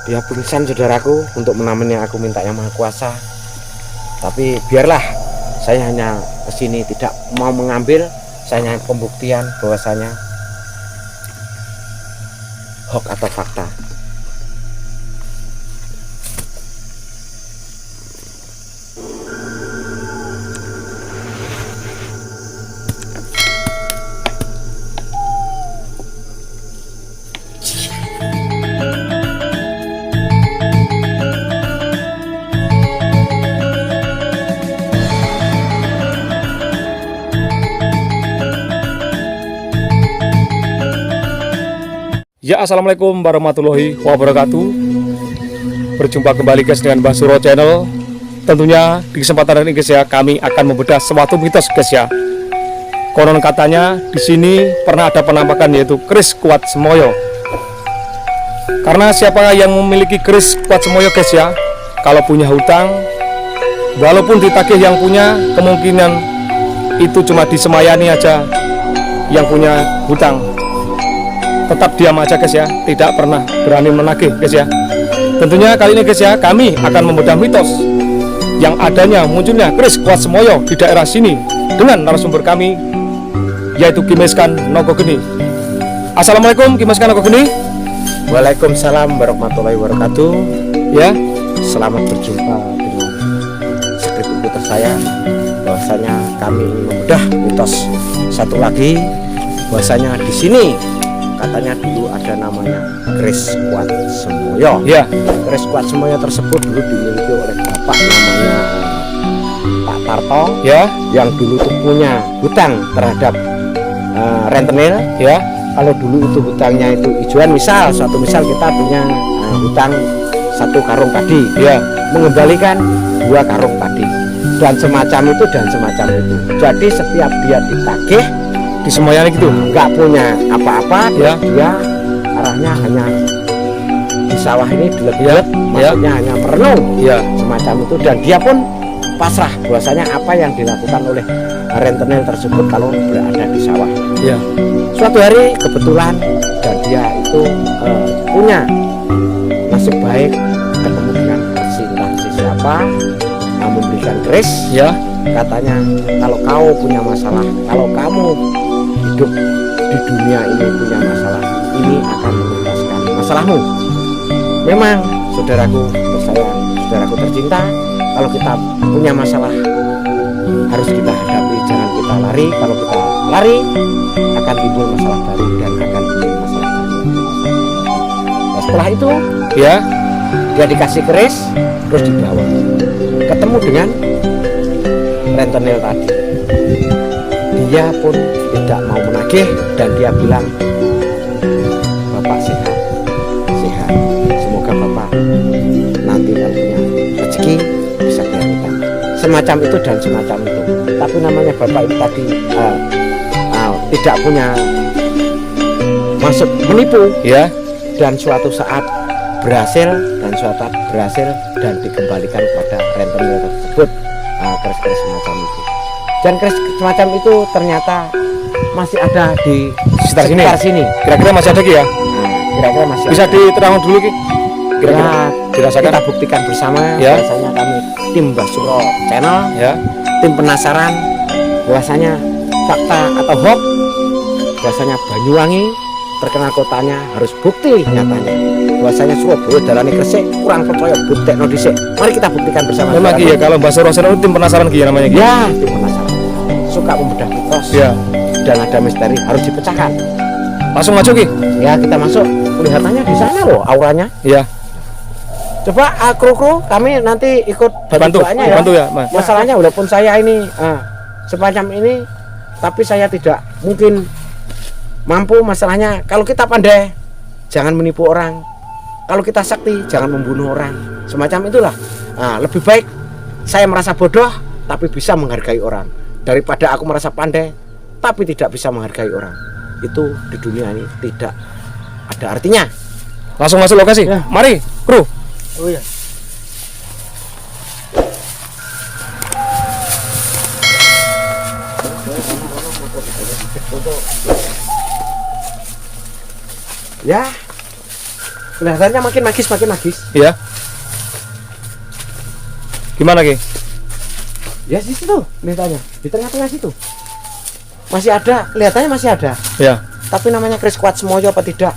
Dia pingsan saudaraku untuk menemani aku minta Yang Maha Kuasa. Tapi biarlah, saya hanya kesini tidak mau mengambil, saya hanya pembuktian bahwasanya hoax atau fakta. Ya, assalamualaikum warahmatullahi wabarakatuh. Berjumpa kembali guys dengan Mbah Suro Channel. Tentunya di kesempatan ini guys ya, kami akan membedah suatu mitos guys ya. Konon katanya di sini pernah ada penampakan yaitu keris kuat semoyo. Karena siapa yang memiliki keris kuat semoyo guys ya, kalau punya hutang, walaupun ditagih yang punya, kemungkinan itu cuma disemayani aja yang punya hutang. Tetap diam aja guys ya, tidak pernah berani menagih guys ya. Tentunya kali ini guys ya, kami akan membedah mitos yang adanya munculnya keris kuat semoyo di daerah sini dengan narasumber kami yaitu Kimeskan Nogogeni. Assalamualaikum Kimeskan Nogogeni. Waalaikumsalam warahmatullahi wabarakatuh. Ya, selamat berjumpa dengan skripku tersayang. Bahwasanya kami ingin membedah mitos satu lagi, bahwasanya di sini katanya dulu ada namanya keris kuat semoyo. ya, Keris kuat semoyo tersebut dulu dimiliki oleh bapak namanya Pak Tarto, ya, yang dulu tuh punya hutang terhadap rentenir. ya, Kalau dulu itu hutangnya itu ijuan, suatu misal kita punya hutang 1 karung padi, ya, mengembalikan 2 karung padi dan semacam itu. Jadi setiap dia ditagih di semoyane gitu. nggak punya apa-apa, Ya. dia arahnya hanya di sawah ini dilet-let, maksudnya hanya merenung, Ya, semacam itu. Dan dia pun pasrah bahwasanya apa yang dilakukan oleh rentenir tersebut kalau berada di sawah. ya, Suatu hari kebetulan dan dia itu punya nasib baik ketemu dengan entah siapa, memberikan keris. ya, Katanya kalau kau punya masalah, kalau kamu hidup di dunia ini punya masalah, ini akan menuntaskan masalahmu. Memang saudaraku tersayang, saudaraku tercinta, kalau kita punya masalah harus kita hadapi, jangan kita lari. Kalau kita lari akan timbul masalah baru dan akan timbul masalah baru. Nah, setelah itu ya, dia dikasih keris, terus dibawa ketemu dengan rentenir tadi. Dia pun tidak mau menagih dan dia bilang, "Bapak sehat, semoga Bapak nanti kalau punya rezeki bisa bayar hutang." Semacam itu dan semacam itu. Tapi namanya Bapak itu tadi tidak punya maksud menipu, ya, dan suatu saat berhasil dan dikembalikan kepada rentenir tersebut keris-keris semacam itu. Dan keris semacam itu ternyata masih ada di sekitar sini. Kira-kira masih ada Ki ya? Kira-kira masih Bisa ada. diterangkan dulu Ki? Kira-kira Ya, dirasakan? kita buktikan bersama. Ya. Bahwasanya kami tim Mbah Suro Channel, Ya, tim penasaran bahwasanya fakta atau hoax, bahwasanya Banyuwangi terkenal kotanya harus bukti nyatanya. Bahwasanya Surabaya dalane Gresik kurang percaya, buktekno dhisik. Mari kita buktikan bersama. memang Ki ya, kalau Mbah Suro Channel tim penasaran Ki ya namanya Ki? Ya, tim penasaran. Suka membedah mitos. Ya, Dan ada misteri harus dipecahkan. langsung masuk Ki? Ya, kita masuk. Kelihatannya di sana loh auranya. Ya, Coba kru kami nanti ikut bantu doanya ya. bantu ya Mas. Masalahnya walaupun saya ini semacam ini, tapi saya tidak mungkin mampu. Masalahnya kalau kita pandai jangan menipu orang, kalau kita sakti jangan membunuh orang, semacam itulah. Lebih baik saya merasa bodoh tapi bisa menghargai orang, daripada aku merasa pandai tapi tidak bisa menghargai orang. Itu di dunia ini tidak ada artinya. Langsung masuk lokasi. Ya. Mari, kru. Oh ya. Ya, kelihatannya makin magis. Ya. Gimana Ki? Ya di situ kelihatannya, di tengah-tengah situ. Masih ada, kelihatannya masih ada. Ya. Tapi namanya keris kuat semoyo apa tidak?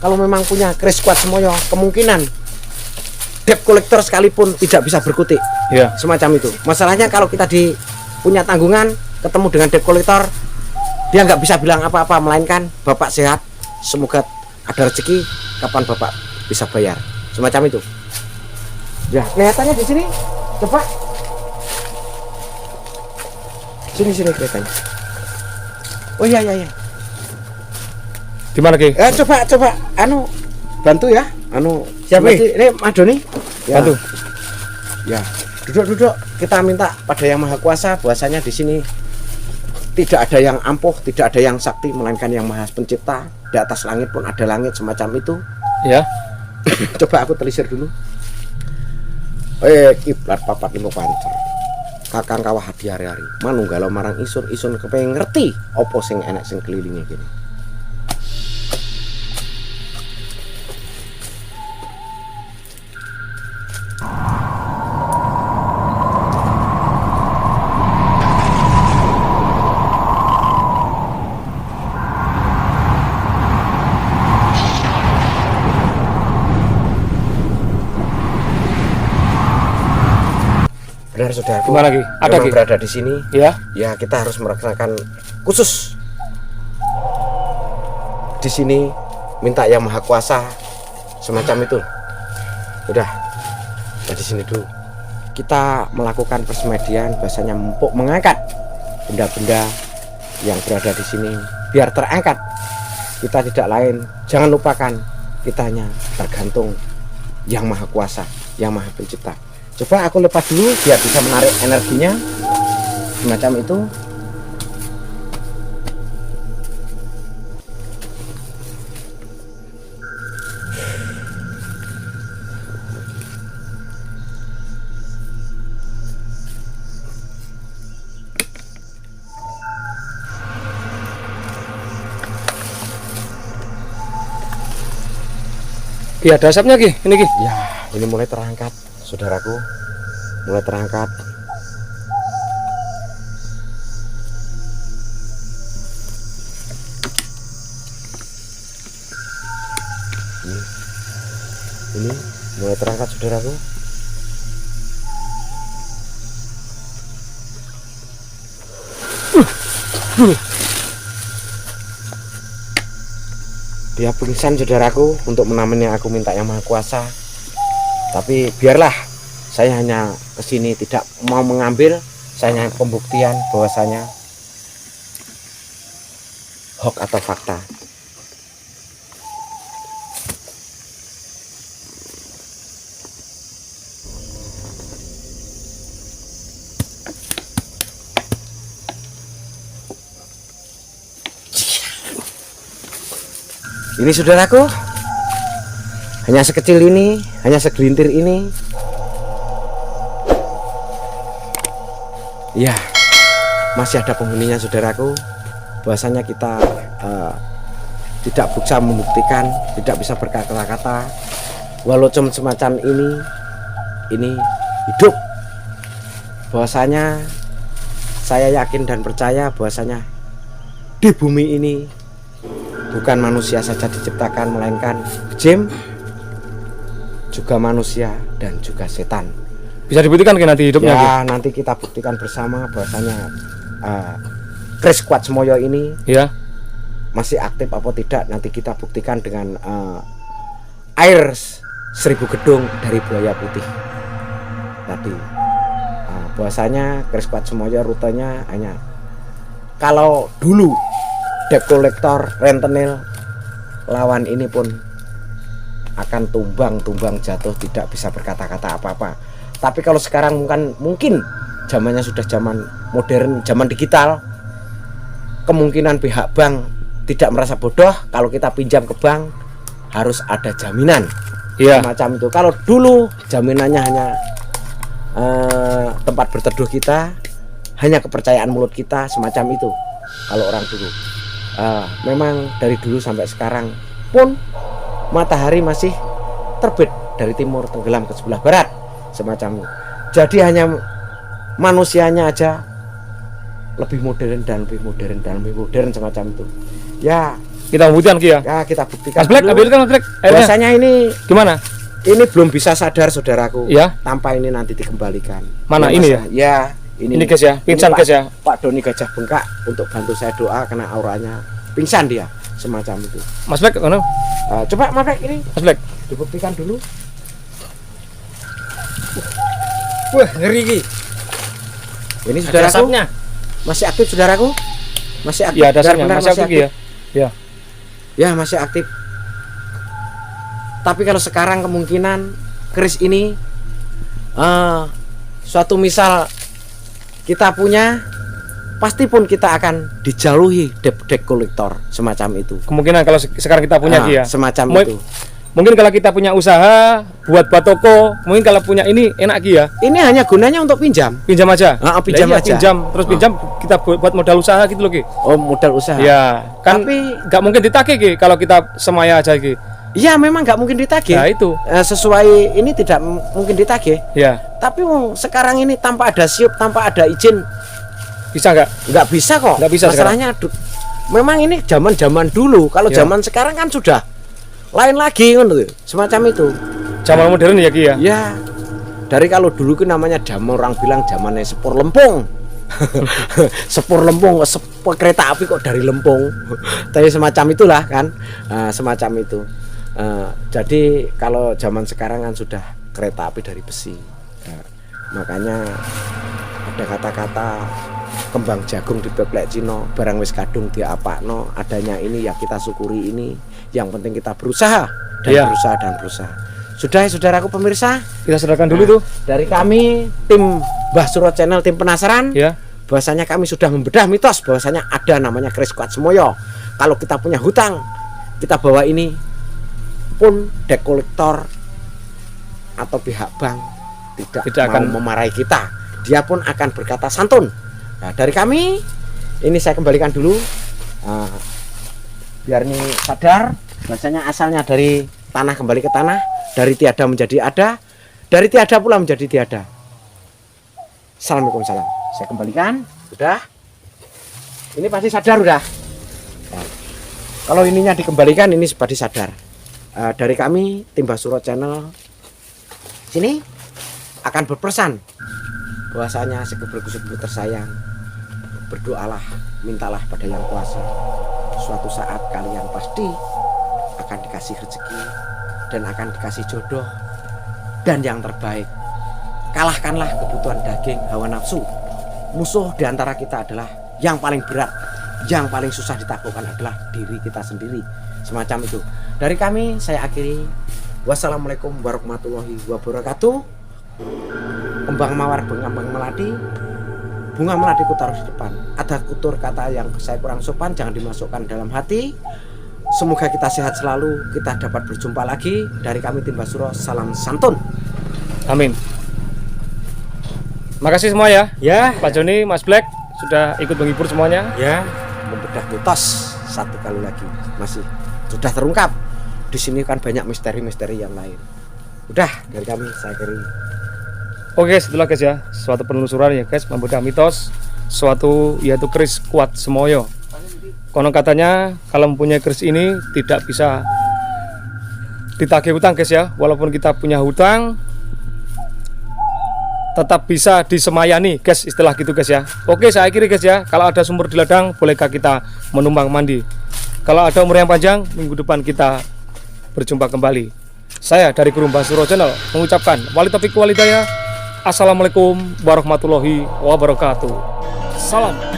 Kalau memang punya keris kuat semoyo, kemungkinan debt collector sekalipun tidak bisa berkutik. Ya. Semacam itu. Masalahnya kalau kita punya tanggungan, ketemu dengan debt collector, dia nggak bisa bilang apa-apa, melainkan Bapak sehat, semoga ada rezeki, kapan Bapak bisa bayar. Semacam itu. Ya, kelihatannya di sini. Coba. Sini kelihatannya. Oh iya. Gimana Ki? Coba bantu ya. Siapa ini Mado nih. Ya. Bantu. Ya, duduk. Kita minta pada Yang Maha Kuasa bahwasanya di sini tidak ada yang ampuh, tidak ada yang sakti, melainkan Yang Maha Pencipta. Di atas langit pun ada langit semacam itu. Ya. Coba aku telisir dulu. Kiblat papat limo pancer. Kakang kawah hadi hari-hari. Manunggalau marang isun kepengin ngerti apa sing enek sing kelilinge kene. Benar saudara. Gimana Ki? Ada Ki? Berada di sini. Ya. Ya kita harus melaksanakan khusus di sini, minta Yang Maha Kuasa semacam itu. Udah. Nah, di sini dulu kita melakukan persemedian, bahasanya empuk mengangkat benda-benda yang berada di sini biar terangkat. Kita tidak lain, jangan lupakan kita hanya tergantung Yang Maha Kuasa, Yang Maha Pencipta. Coba aku lepas dulu biar bisa menarik energinya semacam itu. Ki ada asapnya Ki, ini Ki. Ya, ini mulai terangkat, saudaraku. Mulai terangkat. Ini mulai terangkat, saudaraku. Dia pingsan, saudaraku, untuk menemani aku minta Yang Maha Kuasa. Tapi biarlah, saya hanya kesini tidak mau mengambil, saya hanya pembuktian bahwasanya hoax atau fakta. Ini saudaraku, hanya sekecil ini, hanya segelintir ini. Ya, masih ada penghuninya saudaraku. Bahwasanya kita tidak bisa membuktikan, tidak bisa berkata-kata. Walau cuma semacam ini hidup. Bahwasanya saya yakin dan percaya bahwasanya di bumi ini bukan manusia saja diciptakan, melainkan jin, juga manusia dan juga setan. Bisa dibuktikan Ki nanti hidupnya Ki? Ya, nanti kita buktikan bersama bahwasanya keris kuat semoyo ini Ya. masih aktif apa tidak. Nanti kita buktikan dengan air 1000 gedung dari buaya putih tadi. Bahwasanya keris kuat semoyo rutenya hanya, kalau dulu debt collector, rentenil, lawan ini pun akan tumbang jatuh, tidak bisa berkata-kata apa-apa. Tapi kalau sekarang mungkin zamannya sudah zaman modern, zaman digital, kemungkinan pihak bank tidak merasa bodoh. Kalau kita pinjam ke bank harus ada jaminan. Iya. Macam itu. Kalau dulu jaminannya hanya tempat berteduh kita, hanya kepercayaan mulut kita, semacam itu. Kalau orang dulu. Memang dari dulu sampai sekarang pun matahari masih terbit dari timur tenggelam ke sebelah barat, semacam itu. Jadi hanya manusianya aja lebih modern dan lebih modern dan lebih modern semacam itu. Ya, kita buktikan Ki ya. Ya kita buktikan. Mas Black, ambilkan Mas Black. Bahwasanya ini gimana? Ini belum bisa sadar saudaraku. Ya. Tanpa ini nanti dikembalikan. Mana ya, ini ya? Ya, ini guys ya, pingsan guys ya. Pak Doni Gajah Bengkak untuk bantu saya doa karena auranya pingsan dia, semacam itu. Mas Black, mana? Coba Mas Black ini. Mas Black, dibuktikan dulu. Wah, ngeri Ki. Ini saudaraku. Masih aktif saudaraku? Masih aktif. Ya, dasarnya masih aktif ya. Ya. Ya, masih aktif. Tapi kalau sekarang kemungkinan keris ini suatu misal kita punya, pasti pun kita akan dijauhi debt kolektor semacam itu. Kemungkinan kalau sekarang kita punya Ki ya. Semacam itu. Mungkin kalau kita punya usaha buat toko, mungkin kalau punya ini enak Ki ya. Ini hanya gunanya untuk pinjam. Pinjam aja. Pinjam aja. Pinjam, terus pinjam kita buat modal usaha gitu loh Ki. Oh, modal usaha. Ya, kan tapi nggak mungkin ditagih Ki kalau kita semaya aja Ki. Iya, memang nggak mungkin ditagih. Nah itu. Sesuai ini tidak mungkin ditagih. Ya. Tapi sekarang ini tanpa ada siup, tanpa ada izin, bisa nggak? Nggak bisa kok. Nggak bisa. Masalahnya memang ini zaman dulu. Kalau zaman sekarang kan sudah lain lagi kan tuh, semacam itu. Zaman modern ya Ki ya. Ya. Dari kalau dulu kan namanya zaman, orang bilang zamannya sepur lempung. Sepur lempung, kereta api kok dari Lempung. Tapi semacam itulah kan. Semacam itu. Jadi kalau zaman sekarang kan sudah kereta api dari besi. Makanya ada kata-kata kembang jagung di peplek Cino, barang wis kadung diapakno. Adanya ini ya kita syukuri ini. Yang penting kita berusaha dan berusaha. Sudah ya saudaraku pemirsa, kita serahkan dulu tuh dari kami tim Mbah Suro Channel, tim penasaran ya. Bahwasanya kami sudah membedah mitos bahwasanya ada namanya keris kuat Semoyo. Kalau kita punya hutang, kita bawa ini pun debt kolektor atau pihak bank tidak akan memarahi kita. Dia pun akan berkata santun. Nah, dari kami ini saya kembalikan dulu biar ini sadar bahwasanya asalnya dari tanah kembali ke tanah, dari tiada menjadi ada, dari tiada pula menjadi tiada. Assalamualaikum salam. Saya kembalikan, udah. Ini pasti sadar udah. Nah, kalau ininya dikembalikan ini pasti sadar. Dari kami tim Mbah Suro Channel sini akan berpesan bahwasanya segebrek-gebrek tersayang, berdoalah, mintalah pada Yang Kuasa. Suatu saat kalian pasti akan dikasih rezeki dan akan dikasih jodoh, dan yang terbaik, kalahkanlah kebutuhan daging, hawa nafsu. Musuh diantara kita adalah yang paling berat, yang paling susah ditaklukkan adalah diri kita sendiri. Semacam itu. Dari kami saya akhiri. Wassalamualaikum warahmatullahi wabarakatuh. Kembang mawar bengambang melati, bunga melati ku taruh di depan. Ada tutur kata yang saya kurang sopan jangan dimasukkan dalam hati. Semoga kita sehat selalu, kita dapat berjumpa lagi. Dari kami tim Mbah Suro, salam santun. Amin. Makasih semua ya. Ya, Pak Joni, Mas Black sudah ikut menghibur semuanya. ya, membedah mitos satu kali lagi masih sudah terungkap. Di sini kan banyak misteri-misteri yang lain. Udah dari kami saya kiri. Oke, setelah guys ya, suatu penelusuran ya guys, membedah mitos suatu yaitu keris kuat Semoyo. Konon katanya kalau mempunyai keris ini tidak bisa ditagih hutang guys ya. Walaupun kita punya hutang tetap bisa disemayani guys, istilah gitu guys ya. Oke, saya akhiri guys ya. Kalau ada sumur di ladang, bolehkah kita menumpang mandi? Kalau ada umur yang panjang, minggu depan kita berjumpa kembali. Saya dari Guru Mbah Suro Channel mengucapkan wali taufiq wal hidayah. Assalamualaikum warahmatullahi wabarakatuh. Salam.